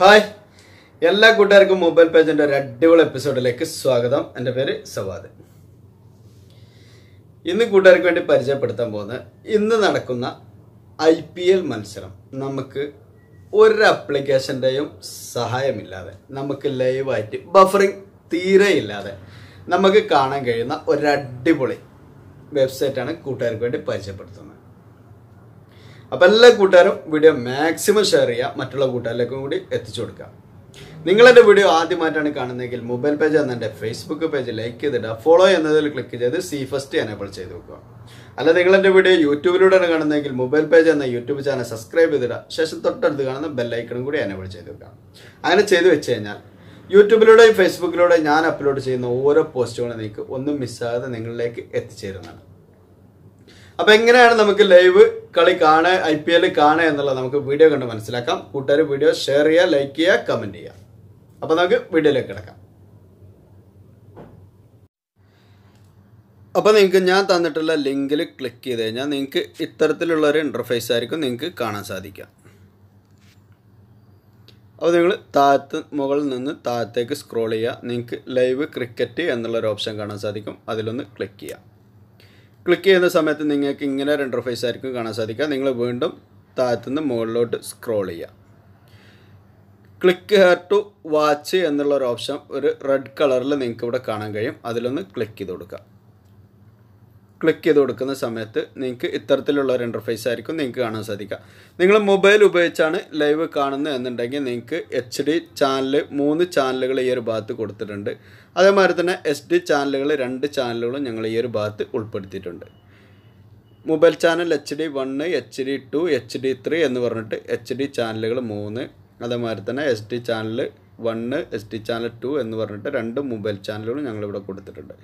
Hi എല്ലാ കൂട്ടുകാർക്കും mobile പേജിന്റെ ഒരു അടിപൊളി എപ്പിസോഡിലേക്ക് സ്വാഗതം. എൻ്റെ പേര് സവാദ്. ഇന്ന് കൂട്ടുകാർക്ക് വേണ്ടി പരിചയപ്പെടുത്താൻ പോകുന്ന ഇന്ന് നടക്കുന്ന IPL മത്സരം നമുക്ക് ഒരു ആപ്ലിക്കേഷൻ്റെയും സഹായമില്ലാതെ നമുക്ക് ലൈവായിട്ട് ബഫറിങ് തീരെ ഇല്ലാതെ നമുക്ക് കാണാൻ കഴിയുന്ന ഒരു അടിപൊളി വെബ്സൈറ്റാണ് കൂട്ടുകാർക്ക് വേണ്ടി പരിചയപ്പെടുത്തുന്നത്. അപ്പോൾ എല്ലാ കൂട്ടുകാരും വീഡിയോ മാക്സിമം ഷെയർ ചെയ്യുക, മറ്റുള്ള കൂട്ടുകാരിലേക്കും കൂടി എത്തിച്ചു കൊടുക്കുക. നിങ്ങളെൻ്റെ വീഡിയോ ആദ്യമായിട്ടാണ് കാണുന്നതെങ്കിൽ മൊബൈൽ പേജ് എന്ന എൻ്റെ ഫേസ്ബുക്ക് പേജ് ലൈക്ക് ചെയ്തിട്ട് ഫോളോ എന്നതിൽ ക്ലിക്ക് ചെയ്ത് ഫസ്റ്റ് എനേബിൾ ചെയ്ത് വെക്കുക. അല്ല നിങ്ങളെൻ്റെ വീഡിയോ യൂട്യൂബിലൂടെയാണ് കാണുന്നതെങ്കിൽ മൊബൈൽ പേജ് എന്ന യൂട്യൂബ് ചാനൽ സബ്സ്ക്രൈബ് ചെയ്തിട്ട് ശേഷം തൊട്ടടുത്ത് കാണുന്ന ബെല്ലൈക്കണും കൂടി എനേബിൾ ചെയ്ത് വെക്കുക. അങ്ങനെ ചെയ്ത് വെച്ച് കഴിഞ്ഞാൽ യൂട്യൂബിലൂടെയും ഫേസ്ബുക്കിലൂടെയും ഞാൻ അപ്ലോഡ് ചെയ്യുന്ന ഓരോ പോസ്റ്റുകളും നിങ്ങൾക്ക് ഒന്നും മിസ്സാകാതെ നിങ്ങളിലേക്ക് എത്തിച്ചേരുന്നതാണ്. അപ്പോൾ എങ്ങനെയാണ് നമുക്ക് ലൈവ് കളി കാണുക, IPL കാണുക എന്നുള്ളത് നമുക്ക് വീഡിയോ കണ്ട് മനസ്സിലാക്കാം. കൂട്ടുകാർ വീഡിയോ ഷെയർ ചെയ്യുക, ലൈക്ക് ചെയ്യുക, കമൻറ്റ് ചെയ്യുക. അപ്പോൾ നമുക്ക് വീഡിയോയിലേക്ക് കിടക്കാം. അപ്പോൾ നിങ്ങൾക്ക് ഞാൻ തന്നിട്ടുള്ള ലിങ്കിൽ ക്ലിക്ക് ചെയ്ത് കഴിഞ്ഞാൽ നിങ്ങൾക്ക് ഇത്തരത്തിലുള്ളൊരു ഇൻ്റർഫേസ് ആയിരിക്കും നിങ്ങൾക്ക് കാണാൻ സാധിക്കുക. അപ്പോൾ നിങ്ങൾ മുകളിൽ നിന്ന് താഴത്തേക്ക് സ്ക്രോൾ ചെയ്യുക. നിങ്ങൾക്ക് ലൈവ് ക്രിക്കറ്റ് എന്നുള്ളൊരു ഓപ്ഷൻ കാണാൻ സാധിക്കും. അതിലൊന്ന് ക്ലിക്ക് ചെയ്യുക. ക്ലിക്ക് ചെയ്യുന്ന സമയത്ത് നിങ്ങൾക്ക് ഇങ്ങനെ ഒരു ഇൻ്റർഫേസ് ആയിരിക്കും കാണാൻ സാധിക്കുക. നിങ്ങൾ വീണ്ടും താഴത്തുനിന്ന് മുകളിലോട്ട് സ്ക്രോൾ ചെയ്യുക. ക്ലിക്ക് ഹിയർ ടു വാച്ച് എന്നുള്ളൊരു ഓപ്ഷൻ ഒരു റെഡ് കളറിൽ നിങ്ങൾക്ക് ഇവിടെ കാണാൻ കഴിയും. അതിലൊന്ന് ക്ലിക്ക് ചെയ്ത് കൊടുക്കുക. ക്ലിക്ക് ചെയ്ത് കൊടുക്കുന്ന സമയത്ത് നിങ്ങൾക്ക് ഇത്തരത്തിലുള്ള ഒരു ഇൻ്റർഫേസ് ആയിരിക്കും നിങ്ങൾക്ക് കാണാൻ സാധിക്കുക. നിങ്ങൾ മൊബൈൽ ഉപയോഗിച്ചാണ് ലൈവ് കാണുന്നത് എന്നുണ്ടെങ്കിൽ നിങ്ങൾക്ക് HD ചാനൽ 3 ചാനലുകൾ ഈ ഒരു ഭാഗത്ത് കൊടുത്തിട്ടുണ്ട്. അതേമാതിരി തന്നെ SD ചാനലുകൾ 2 ചാനലുകളും ഞങ്ങൾ ഈ ഒരു ഭാഗത്ത് ഉൾപ്പെടുത്തിയിട്ടുണ്ട്. Mobile channel HD1, HD2, HD3 എന്ന് പറഞ്ഞിട്ട് HD ചാനലുകൾ 3, അതേമാതിരി തന്നെ SD ചാനൽ 1, SD ചാനൽ 2 എന്ന് പറഞ്ഞിട്ട് 2 മൊബൈൽ ചാനലുകളും ഞങ്ങളിവിടെ കൊടുത്തിട്ടുണ്ട്.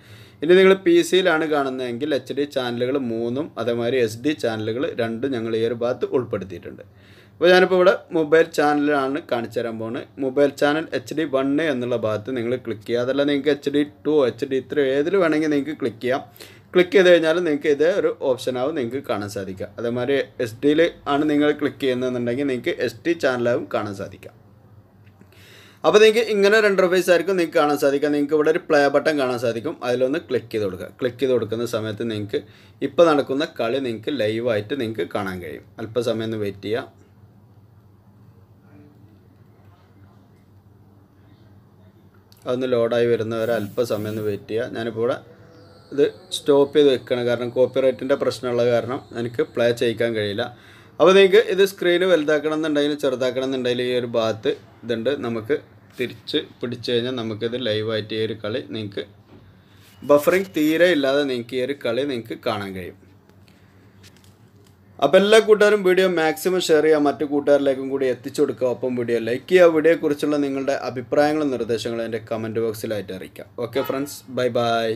ഇനി നിങ്ങൾ PC-യിലാണ് കാണുന്നതെങ്കിൽ HD ചാനലുകൾ 3ഉം അതേമാതിരി SD ചാനലുകൾ 2 ഞങ്ങൾ ഈ ഒരു ഭാഗത്ത് ഉൾപ്പെടുത്തിയിട്ടുണ്ട്. അപ്പോൾ ഞാനിപ്പോൾ ഇവിടെ മൊബൈൽ ചാനലാണ് കാണിച്ചു തരാൻ പോകുന്നത്. മൊബൈൽ ചാനൽ HD1 എന്നുള്ള ഭാഗത്ത് നിങ്ങൾ ക്ലിക്ക് ചെയ്യുക. അതല്ല നിങ്ങൾക്ക് HD2, HD3 ഏതിൽ വേണമെങ്കിൽ നിങ്ങൾക്ക് ക്ലിക്ക് ചെയ്യാം. ക്ലിക്ക് ചെയ്ത് കഴിഞ്ഞാൽ നിങ്ങൾക്ക് ഇതേ ഒരു ഓപ്ഷനാവും നിങ്ങൾക്ക് കാണാൻ സാധിക്കുക. അതേമാതിരി SD-യിൽ ആണ് നിങ്ങൾ ക്ലിക്ക് ചെയ്യുന്നതെന്നുണ്ടെങ്കിൽ നിങ്ങൾക്ക് SD ചാനലാവും കാണാൻ സാധിക്കുക. അപ്പോൾ നിങ്ങൾക്ക് ഇങ്ങനെ ഒരു ഇൻ്റർഫേസ് ആയിരിക്കും നിങ്ങൾക്ക് കാണാൻ സാധിക്കുക. നിങ്ങൾക്ക് ഇവിടെ ഒരു പ്ലേ ബട്ടൺ കാണാൻ സാധിക്കും. അതിലൊന്ന് ക്ലിക്ക് ചെയ്ത് കൊടുക്കുക. ക്ലിക്ക് ചെയ്ത് കൊടുക്കുന്ന സമയത്ത് നിങ്ങൾക്ക് ഇപ്പോൾ നടക്കുന്ന കളി നിങ്ങൾക്ക് ലൈവായിട്ട് നിങ്ങൾക്ക് കാണാൻ കഴിയും. അല്പസമയം ഒന്ന് വെയിറ്റ് ചെയ്യുക. അതൊന്ന് ലോഡായി വരുന്നവരെ അല്പസമയം ഒന്ന് വെയിറ്റ് ചെയ്യുക. ഞാനിപ്പോൾ ഇവിടെ ഇത് സ്റ്റോപ്പ് ചെയ്ത് വെക്കണം, കാരണം കോപ്പിറൈറ്റിൻ്റെ പ്രശ്നമുള്ള കാരണം എനിക്ക് പ്ലേ ചെയ്യിക്കാൻ കഴിയില്ല. അപ്പോൾ നിങ്ങൾക്ക് ഇത് സ്ക്രീന് വലുതാക്കണം എന്നുണ്ടെങ്കിൽ ചെറുതാക്കണം എന്നുണ്ടെങ്കിൽ ഈ ഒരു ഭാഗത്ത് ഇതുണ്ട്. നമുക്ക് തിരിച്ച് പിടിച്ചു കഴിഞ്ഞാൽ നമുക്കിത് ലൈവായിട്ട് ഈ ഒരു കളി നിങ്ങൾക്ക് ബഫറിങ് തീരെ ഇല്ലാതെ നിങ്ങൾക്ക് ഈ ഒരു കളി നിങ്ങൾക്ക് കാണാൻ കഴിയും. അപ്പോൾ എല്ലാ കൂട്ടുകാരും വീഡിയോ മാക്സിമം ഷെയർ ചെയ്യുക, മറ്റു കൂട്ടുകാരിലേക്കും കൂടി എത്തിച്ചു കൊടുക്കുക. ഒപ്പം വീഡിയോ ലൈക്ക് ചെയ്യുക. വീഡിയോയെക്കുറിച്ചുള്ള നിങ്ങളുടെ അഭിപ്രായങ്ങളും നിർദ്ദേശങ്ങളും എൻ്റെ കമൻറ്റ് ബോക്സിലായിട്ട് അറിയിക്കാം. Okay friends, bye bye.